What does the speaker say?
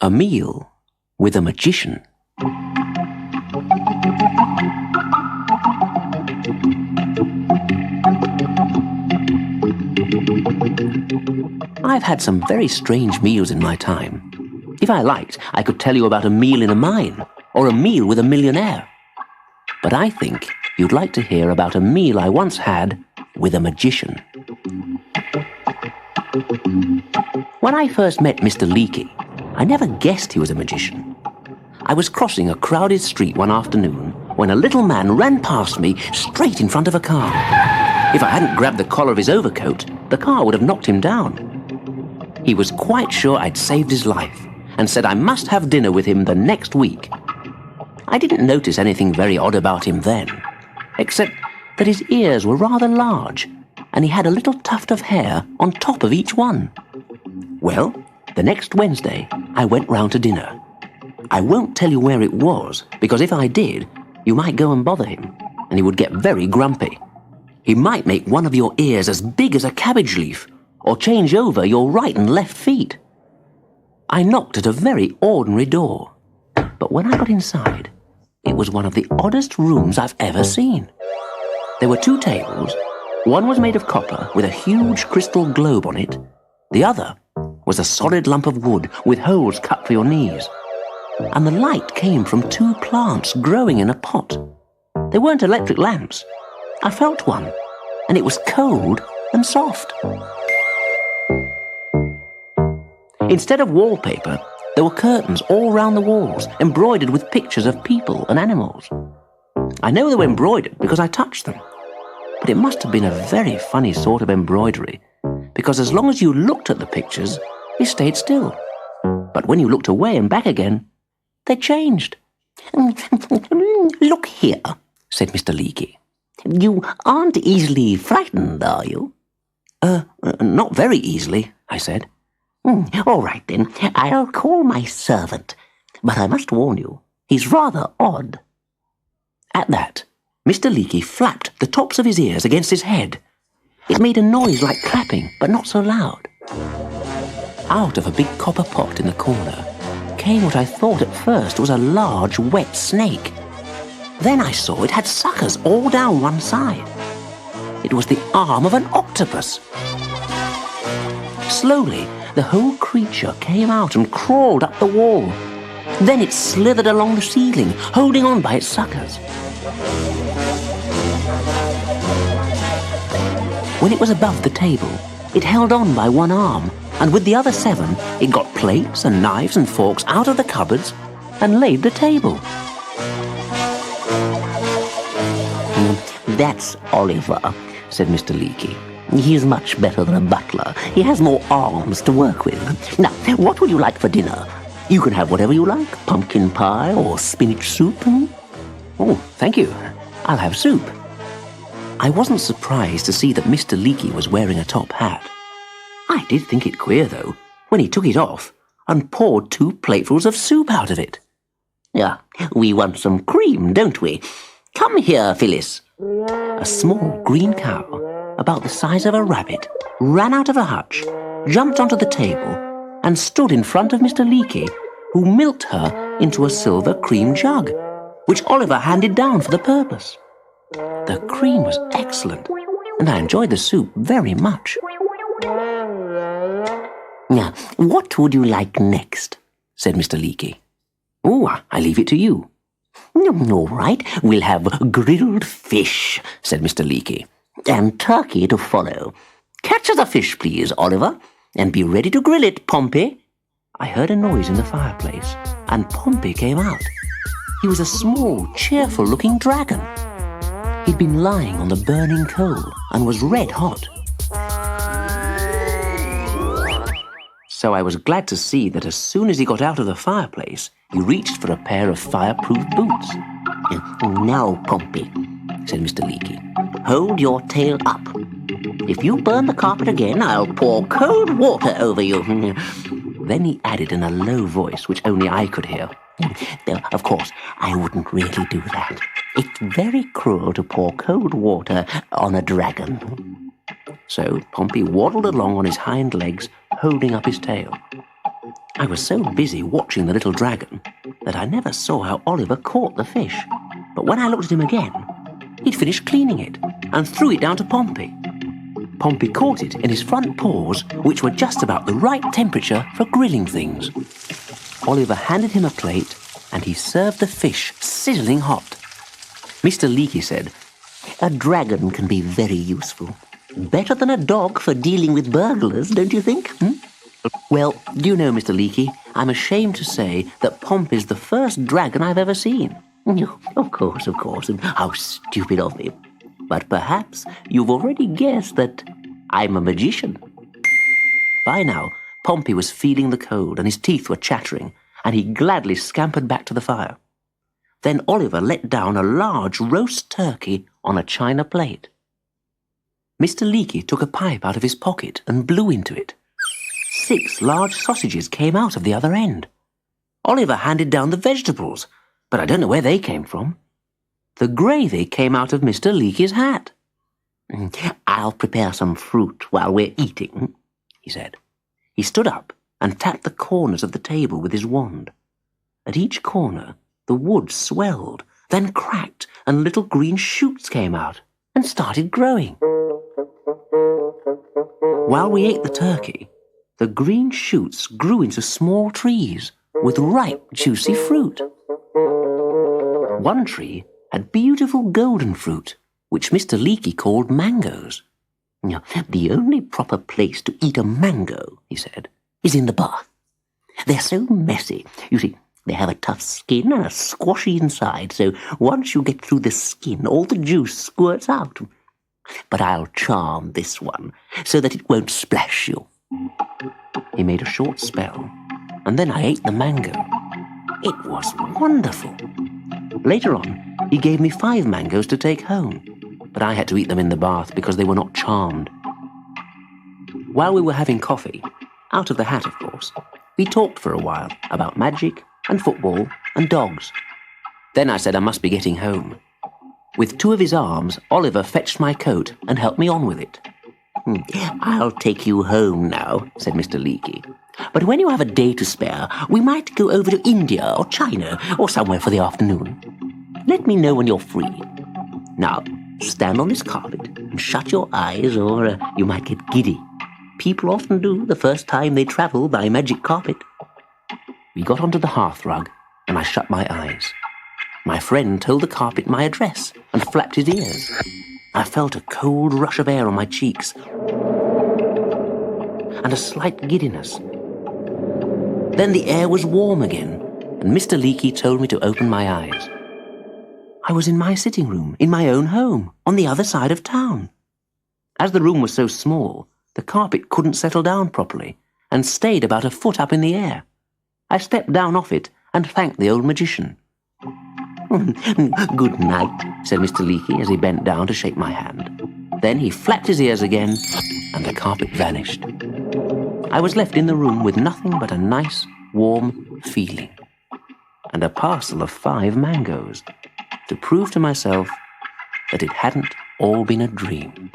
A meal with a magician. I've had some very strange meals in my time. If I liked, I could tell you about a meal in a mine, or a meal with a millionaire. But I think you'd like to hear about a meal I once had with a magician. When I first met Mr. Leakey, I never guessed he was a magician. I was crossing a crowded street one afternoon when a little man ran past me straight in front of a car. If I hadn't grabbed the collar of his overcoat, the car would have knocked him down. He was quite sure I'd saved his life and said I must have dinner with him the next week. I didn't notice anything very odd about him then, except that his ears were rather large and he had a little tuft of hair on top of each one. Well, the next Wednesday, I went round to dinner. I won't tell you where it was, because if I did, you might go and bother him, and he would get very grumpy. He might make one of your ears as big as a cabbage leaf, or change over your right and left feet. I knocked at a very ordinary door, but when I got inside, it was one of the oddest rooms I've ever seen. There were 2 tables. One was made of copper with a huge crystal globe on it. The other was a solid lump of wood with holes cut for your knees. And the light came from 2 plants growing in a pot. They weren't electric lamps. I felt one, and it was cold and soft. Instead of wallpaper, there were curtains all round the walls, embroidered with pictures of people and animals. I know they were embroidered because I touched them. But it must have been a very funny sort of embroidery, because as long as you looked at the pictures, they stayed still. But when you looked away and back again, they changed. "Look here," said Mr. Leakey. "You aren't easily frightened, are you?" Not very easily," I said. "All right, then. I'll call my servant. But I must warn you, he's rather odd." At that, Mr. Leakey flapped the tops of his ears against his head. It made a noise like clapping, but not so loud. Out of a big copper pot in the corner came what I thought at first was a large, wet snake. Then I saw it had suckers all down one side. It was the arm of an octopus. Slowly, the whole creature came out and crawled up the wall. Then it slithered along the ceiling, holding on by its suckers. When it was above the table, it held on by one arm, and with the other 7, it got plates and knives and forks out of the cupboards and laid the table. "That's Oliver," said Mr. Leakey. "He's much better than a butler. He has more arms to work with. Now, what would you like for dinner? You can have whatever you like, pumpkin pie or spinach soup." "Oh, thank you. I'll have soup." I wasn't surprised to see that Mr. Leakey was wearing a top hat. I did think it queer, though, when he took it off and poured 2 platefuls of soup out of it. We want some cream, don't we? Come here, Phyllis." A small green cow, about the size of a rabbit, ran out of a hutch, jumped onto the table, and stood in front of Mr. Leakey, who milked her into a silver cream jug, which Oliver handed down for the purpose. The cream was excellent, and I enjoyed the soup very much. "Now, what would you like next?" said Mr. Leakey. "Oh, I leave it to you." "All right, we'll have grilled fish," said Mr. Leakey, "and turkey to follow. Catch us a fish, please, Oliver, and be ready to grill it, Pompey." I heard a noise in the fireplace, and Pompey came out. He was a small, cheerful-looking dragon. He'd been lying on the burning coal and was red hot. So I was glad to see that as soon as he got out of the fireplace, he reached for a pair of fireproof boots. "Now, Pompey," said Mr. Leakey, "hold your tail up. If you burn the carpet again, I'll pour cold water over you." Then he added in a low voice, which only I could hear, "Of course, I wouldn't really do that. It's very cruel to pour cold water on a dragon." So Pompey waddled along on his hind legs, holding up his tail. I was so busy watching the little dragon that I never saw how Oliver caught the fish. But when I looked at him again, he'd finished cleaning it and threw it down to Pompey. Pompey caught it in his front paws, which were just about the right temperature for grilling things. Oliver handed him a plate, and he served the fish sizzling hot. Mr. Leakey said, A dragon can be very useful. Better than a dog for dealing with burglars, don't you think? Well, do you know, Mr. Leakey, I'm ashamed to say that Pompey's the first dragon I've ever seen. Of course, how stupid of me. But perhaps you've already guessed that I'm a magician. By now, Pompey was feeling the cold and his teeth were chattering, and he gladly scampered back to the fire. Then Oliver let down a large roast turkey on a china plate. Mr. Leakey took a pipe out of his pocket and blew into it. 6 large sausages came out of the other end. Oliver handed down the vegetables, but I don't know where they came from. The gravy came out of Mr. Leakey's hat. I'll prepare some fruit while we're eating, he said. He stood up and tapped the corners of the table with his wand. At each corner, the wood swelled, then cracked, and little green shoots came out and started growing. While we ate the turkey, the green shoots grew into small trees with ripe, juicy fruit. One tree had beautiful golden fruit, which Mr. Leakey called mangoes. The only proper place to eat a mango, he said, is in the bath. They're so messy. You see, they have a tough skin and a squashy inside, so once you get through the skin, all the juice squirts out. But I'll charm this one so that it won't splash you. He made a short spell, and then I ate the mango. It was wonderful. Later on, he gave me 5 mangoes to take home, but I had to eat them in the bath because they were not charmed. While we were having coffee, out of the hat of course, we talked for a while about magic and football and dogs. Then I said I must be getting home. With 2 of his arms, Oliver fetched my coat and helped me on with it. I'll take you home now, said Mr. Leakey. But when you have a day to spare, we might go over to India or China or somewhere for the afternoon. Let me know when you're free. Now, stand on this carpet and shut your eyes or you might get giddy. People often do the first time they travel by magic carpet. We got onto the hearthrug and I shut my eyes. My friend told the carpet my address and flapped his ears. I felt a cold rush of air on my cheeks and a slight giddiness. Then the air was warm again, and Mr. Leakey told me to open my eyes. I was in my sitting room, in my own home, on the other side of town. As the room was so small, the carpet couldn't settle down properly and stayed about a foot up in the air. I stepped down off it and thanked the old magician. Good night, said Mr. Leakey as he bent down to shake my hand. Then he flapped his ears again, and the carpet vanished. I was left in the room with nothing but a nice, warm feeling, and a parcel of 5 mangoes, to prove to myself that it hadn't all been a dream.